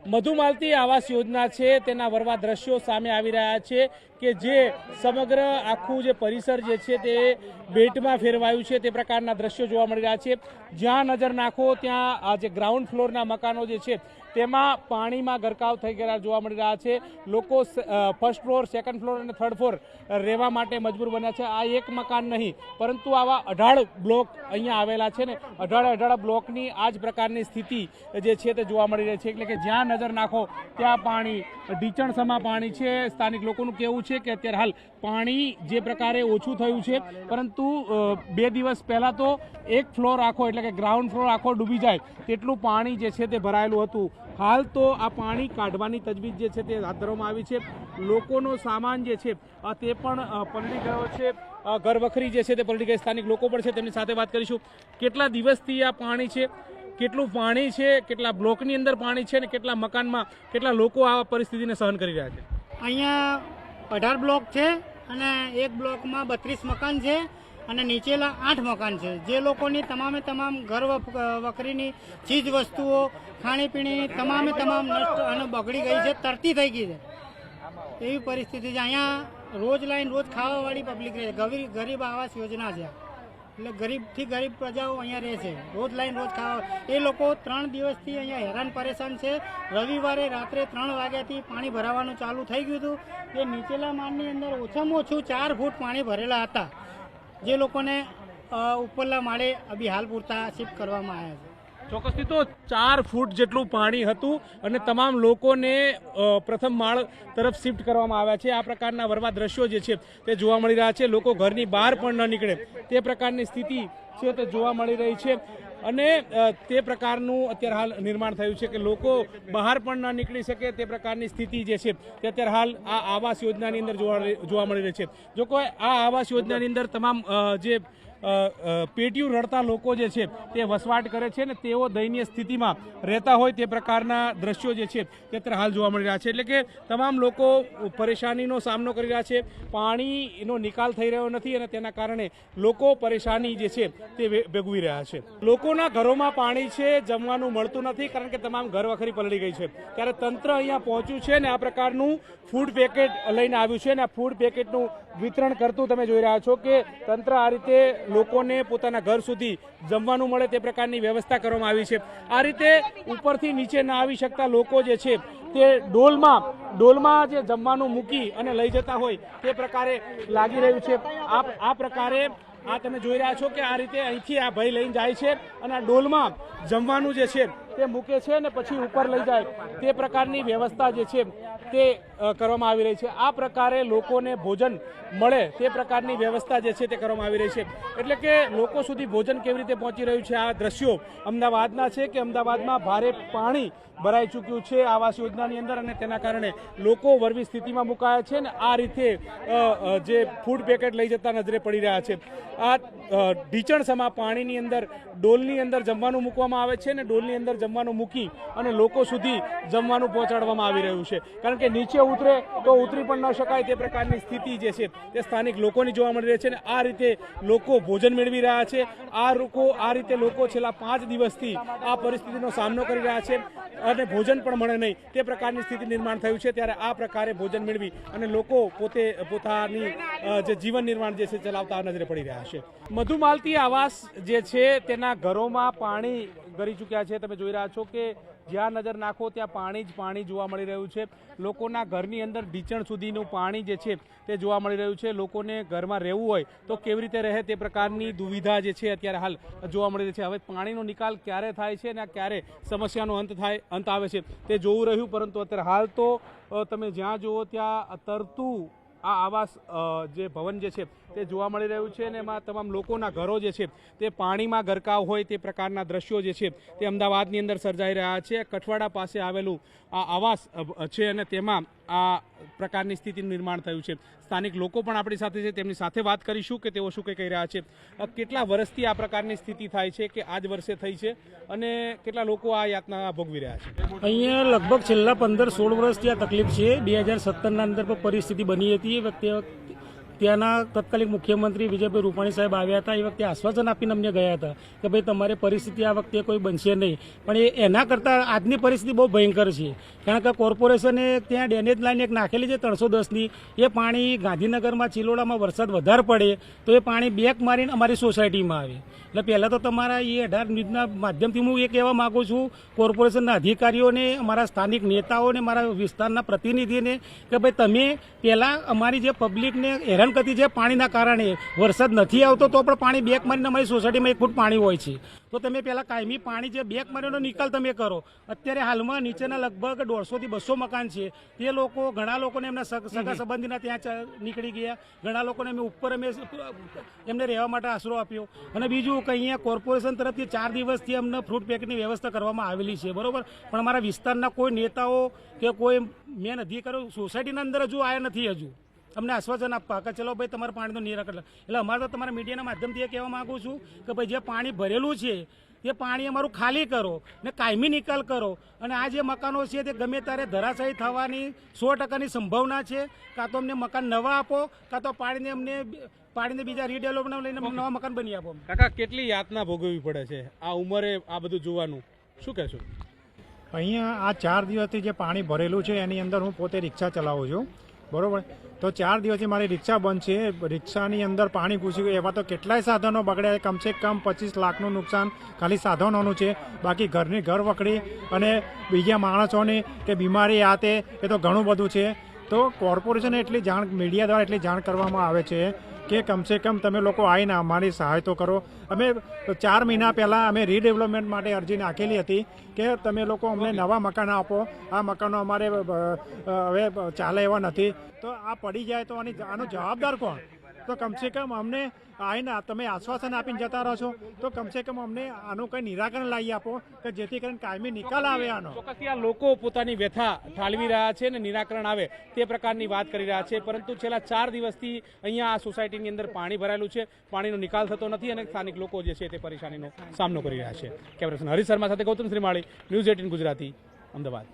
મધુમાલતી આવાસ યોજના છે તેના વરવા દ્રશ્યો સામે આવી રહ્યા છે કે જે સમગ્ર આખું જે પરિસર જે છે તે બેટમાં ફેરવાયું છે તે પ્રકારના દ્રશ્યો જોવા મળી રહ્યા છે। જ્યાં નજર નાખો ત્યાં આ જે ગ્રાઉન્ડ ફ્લોરના મકાનો જે છે તેમાં પાણીમાં ગરકાવ થઈ ગયા જોવા મળી રહ્યા છે। લોકો ફર્સ્ટ ફ્લોર, સેકન્ડ ફ્લોર અને થર્ડ ફ્લોર રહેવા માટે મજબૂર બન્યા છે। આ એક મકાન નહીં પરંતુ આવા 18 બ્લોક અહીંયા આવેલા છે ને 18 બ્લોકની આ જ પ્રકારની સ્થિતિ જે છે તે જોવા મળી રહી છે। એટલે કે જ્યાં નજર નાખો ત્યાં પાણી, ઢીચણસમા પાણી છે। સ્થાનિક લોકોનું કહેવું છે કે અત્યારે હાલ પાણી જે પ્રકારે ઓછું થયું છે પરંતુ 2 દિવસ પહેલાં તો એક ફ્લોર આખો એટલે કે ગ્રાઉન્ડ ફ્લોર આખો ડૂબી જાય તેટલું પાણી જે છે તે ભરાયેલું હતું। હાલ તો આ પાણી કાઢવાની તજવીજ જે છે તે હાથ ધરવામાં આવી છે। લોકોનો સામાન જે છે તે પણ પલળી ગયો છે, ઘરવખરી જે છે તે પલળી ગઈ। સ્થાનિક લોકો પણ છે, તેમની સાથે વાત કરીશું। કેટલા દિવસથી આ પાણી છે, કેટલું પાણી છે, કેટલા બ્લોકની અંદર પાણી છે અને કેટલા મકાનમાં કેટલા લોકો આ પરિસ્થિતિને સહન કરી રહ્યા છે? અહીંયા 18 બ્લોક છે અને એક બ્લોકમાં 32 મકાન છે અને નીચેલા 8 મકાન છે। જે લોકોની તમામે તમામ ઘર વખરીની ચીજ વસ્તુઓ, ખાણીપીણીની તમામે તમામ નષ્ટ અને બગડી ગઈ છે, તરતી થઈ ગઈ છે, એવી પરિસ્થિતિ છે। અહીંયા રોજ લાઈન રોજ ખાવાવાળી પબ્લિક રહે છે। ગરીબ આવાસ યોજના છે એટલે ગરીબથી ગરીબ પ્રજાઓ અહીંયા રહે છે, રોજ લાઈન રોજ ખાવા। એ લોકો 3 દિવસથી અહીંયા હેરાન પરેશાન છે। રવિવારે રાત્રે 3 વાગ્યાથી પાણી ભરાવાનું ચાલુ થઈ ગયું હતું। એ નીચેલા માળની અંદર ઓછામાં ઓછું 4 ફૂટ પાણી ભરેલા હતા, જે લોકોને ઉપરલા માળે અભી હાલ પૂરતા શિફ્ટ કરવામાં આવ્યા છે। ચોક્કસથી તો 4 ફૂટ જેટલું પાણી હતું અને તમામ લોકોને પ્રથમ માળ તરફ શિફ્ટ કરવામાં આવ્યા છે। આ પ્રકારના વરવા દ્રશ્યો જે છે તે જોવા મળી રહ્યા છે। લોકો ઘરની બહાર પણ ન નીકળે તે પ્રકારની સ્થિતિ છે તે જોવા મળી રહી છે અને તે પ્રકારનું અત્યારે હાલ નિર્માણ થયું છે કે લોકો બહાર પણ ન નીકળી શકે તે પ્રકારની સ્થિતિ જે છે તે અત્યારે હાલ આ આવાસ યોજનાની અંદર જોવા મળી રહી છે। જો કોઈ આ આવાસ યોજનાની અંદર તમામ જે પેટીયું રડતા લોકો જે છે તે વસવાટ કરે છે ને તેઓ દયનીય સ્થિતિમાં રહેતા હોય તે પ્રકારના દ્રશ્યો જે છે તે અત્યારે હાલ જોવા મળી રહ્યા છે। એટલે કે તમામ લોકો પરેશાનીનો સામનો કરી રહ્યા છે, પાણીનો નિકાલ થઈ રહ્યો નથી અને તેના કારણે લોકો પરેશાની જે છે તે ભોગવી રહ્યા છે। લોકોના ઘરોમાં પાણી છે, જમવાનું મળતું નથી કારણ કે તમામ ઘરવખરી પલળી ગઈ છે। ત્યારે તંત્ર અહીંયા પહોંચ્યું છે ને આ પ્રકારનું ફૂડ પેકેટ લઈને આવ્યું છે અને આ ફૂડ પેકેટનું વિતરણ કરતું તમે જોઈ રહ્યા છો કે તંત્ર આ રીતે લોકોને પોતાના ઘર સુધી જમવાનું મળે તે પ્રકારની વ્યવસ્થા કરવામાં આવી છે। આ રીતે ઉપરથી નીચે ના આવી શકતા લોકો જે છે તે ડોલમાં જે જમવાનું મૂકી અને લઈ જતા હોય તે પ્રકારે લાગી રહ્યું છે। આ પ્રકારે આ તમે જોઈ રહ્યા છો કે આ રીતે અહીંથી આ ભાઈ લઈને જાય છે અને આ ડોલમાં જમવાનું જે છે તે મૂકે છે અને પછી ઉપર લઈ જાય તે પ્રકારની વ્યવસ્થા જે છે તે કરવામાં આવી રહી છે। આ પ્રકારે લોકોને ભોજન મળે તે પ્રકારની વ્યવસ્થા જે છે તે કરવામાં આવી રહી છે। એટલે કે લોકો સુધી ભોજન કેવી રીતે પહોંચી રહ્યું છે આ દ્રશ્યો અમદાવાદના છે કે અમદાવાદમાં ભારે પાણી ભરાઈ ચૂક્યું છે આવાસ યોજનાની અંદર અને તેના કારણે લોકો વરવી સ્થિતિમાં મુકાયા છે અને આ રીતે જે ફૂડ પેકેટ લઈ જતા નજરે પડી રહ્યા છે। આ ઢીચણસમા પાણીની અંદર ડોલની અંદર જમવાનું મૂકવામાં આવે છે અને ડોલની અંદર જમવાનું મૂકી અને લોકો સુધી જમવાનું પહોંચાડવામાં આવી રહ્યું છે કારણ કે નીચે ઉતરે તો ઉતરી પણ ન શકાય તે પ્રકારની સ્થિતિ જે છે તે સ્થાનિક લોકોની જોવા મળી રહી છે અને આ રીતે લોકો ભોજન મેળવી રહ્યા છે। આ રીતે લોકો છેલ્લા 5 દિવસથી આ પરિસ્થિતિનો સામનો કરી રહ્યા છે અને ભોજન પણ મળે નહીં તે પ્રકારની સ્થિતિ નિર્માણ થયું છે। ત્યારે આ પ્રકારે ભોજન મેળવી અને લોકો પોતાની જે જીવન નિર્માણ જે છે ચલાવતા નજરે પડી રહ્યા છે। મધુમાલતી આવાસ જે છે તેના ઘરોમાં પાણી ગળી ચૂક્યા છે। તમે જોઈ રહ્યા છો કે જ્યાં નજર નાખો ત્યાં પાણી જ પાણી જોવા મળી રહ્યું છે। લોકોના ઘરની અંદર ઢીચણ સુધીનું પાણી જે છે તે જોવા મળી રહ્યું છે। લોકોને ઘરમાં રહેવું હોય તો કેવી રીતે રહે તે પ્રકારની દુવિધા જે છે અત્યારે હાલ જોવા મળી રહી છે। હવે પાણીનો નિકાલ ક્યારે થાય છે અને ક્યારે સમસ્યાનો અંત આવે છે તે જોવું રહ્યું, પરંતુ અત્યારે હાલ તો તમે જ્યાં જુઓ ત્યાં તરતું આ આવાસ જે ભવન જે છે તે જોવા મળી રહ્યું છે અને એમાં તમામ લોકોના ઘરો જે છે તે પાણીમાં ગરકાવ હોય તે પ્રકારના દ્રશ્યો જે છે તે અમદાવાદની અંદર સર્જાઈ રહ્યા છે। કઠવાડા પાસે આવેલું આ આવાસ છે અને તેમાં આ પ્રકારની સ્થિતિનું નિર્માણ થયું છે। સ્થાનિક લોકો પણ આપણી સાથે છે, તેમની સાથે વાત કરીશું કે તેઓ શું કહી રહ્યા છે। કેટલા વર્ષથી આ પ્રકારની સ્થિતિ થાય છે કે આજ વર્ષે થઈ છે અને કેટલા લોકો આ યાતના ભોગવી રહ્યા છે? અહીંયા લગભગ છેલ્લા 15-16 વર્ષથી આ તકલીફ છે। 2017ના અંદર પણ પરિસ્થિતિ બની હતી, એ વખતે ત્યાંના તત્કાલીન મુખ્યમંત્રી વિજયભાઈ રૂપાણી સાહેબ આવ્યા હતા. એ વખતે આશ્વાસન આપીને અમને ગયા હતા કે ભાઈ તમારે પરિસ્થિતિ આ વખતે કોઈ બનશે નહીં. પણ એના કરતાં આજની પરિસ્થિતિ બહુ ભયંકર છે. કારણ કે કોર્પોરેશને ત્યાં ડેનેજ લાઈન એક નાખેલી છે 310ની. એ પાણી ગાંધીનગરમાં ચિલોડામાં વરસાદ વધારે પડે તો એ પાણી બેક મારીને અમારી સોસાયટીમાં આવે. એટલે પહેલાં તો તમારા એ 18 ન્યૂઝના માધ્યમથી હું એ કહેવા માગું છું કોર્પોરેશનના અધિકારીઓને, અમારા સ્થાનિક નેતાઓને, મારા વિસ્તારના પ્રતિનિધિને કે ભાઈ તમે પહેલાં અમારી જે પબ્લિકને હેરાન કરતી છે પાણીના કારણે વરસાદ નથી આવતો તો પણ પાણી બેક મારીને અમારી સોસાયટીમાં 1 ફૂટ પાણી હોય છે. તો તમે પહેલાં કાયમી પાણી જે બેક મારીનો નિકાલ તમે કરો. અત્યારે હાલમાં નીચેના લગભગ 150 થી 200 મકાન છે. તે લોકો ઘણા લોકોને એમના સગા સંબંધીના ત્યાં નીકળી ગયા. ઘણા લોકોને અમે ઉપર એમને રહેવા માટે આશરો આપ્યો. અને બીજું કે અહીંયા કોર્પોરેશન તરફથી 4 દિવસથી અમને ફ્રૂટ પેકેટની વ્યવસ્થા કરવામાં આવેલી છે, બરોબર. પણ અમારા વિસ્તારના કોઈ નેતાઓ કે કોઈ મેન અધિકારીઓ સોસાયટીના અંદર હજુ આવ્યા નથી. હજુ અમને આશ્વાસન આપવા કે ચલો ભાઈ તમારે પાણીનું નિરાકરણ. એટલે અમારે તો તમારા મીડિયાના માધ્યમથી એ કહેવા માગું છું કે ભાઈ જે પાણી ભરેલું છે એ પાણી અમારું ખાલી કરો ને કાયમી નિકાલ કરો. અને આ જે મકાનો છે તે ગમે ત્યારે ધરાશાયી થવાની 100%ની સંભાવના છે. કાં તો અમને મકાન નવા આપો, કાં તો પાડીને બીજા રીડેવલપમેન્ટ લઈને નવા મકાન બની આપો. કાકા કેટલી યાતના ભોગવવી પડે છે આ ઉંમરે આ બધું જોવાનું, શું કહેશો? અહીંયા આ 4 દિવસથી જે પાણી ભરેલું છે એની અંદર હું પોતે રિક્ષા ચલાવું છું, બરોબર. તો 4 દિવસથી મારી રિક્ષા બંધ છે. રિક્ષાની અંદર પાણી ઘૂસી ગયું. એવા તો કેટલાય સાધનો બગડ્યા. કમસે કમ 25 લાખનું નુકસાન ખાલી સાધનોનું છે. બાકી ઘરની ઘર વખરી અને બીજા માણસોની કે બીમારી આ તે એ તો ઘણું બધું છે. તો કોર્પોરેશને એટલી જાણ, મીડિયા દ્વારા એટલી જાણ કરવામાં આવે છે કે કમસે કમ તમે લોકો આવીને અમારી સહાય તો કરો. અમે 4 મહિના પહેલાં અમે રીડેવલપમેન્ટ માટે અરજી નાખેલી હતી કે તમે લોકો અમને નવા મકાન આપો. આ મકાનો અમારે હવે ચાલે એવા નથી. તો આ પડી જાય તો આનો જવાબદાર કોણ? તો કમસે કમ અમને આવીને તમે આશ્વાસન આપીને જતા રહો છો તો કમસે કમ અમને આનું કંઈ નિરાકરણ લાવી આપો કે જેથી કરીને કાયમી નિકાલ આવે આનો. ચોક્કસથી આ લોકો પોતાની વ્યથા ઠાલવી રહ્યા છે ને નિરાકરણ આવે તે પ્રકારની વાત કરી રહ્યા છે. પરંતુ છેલ્લા 4 દિવસથી અહીંયા આ સોસાયટીની અંદર પાણી ભરાયેલું છે, પાણીનો નિકાલ થતો નથી અને સ્થાનિક લોકો જે છે તે પરેશાનીનો સામનો કરી રહ્યા છે. કેમેરા પર્સન હરીશ શર્મા સાથે ગૌતમ શ્રીમાળી, ન્યૂઝ 18 ગુજરાતી, અમદાવાદ.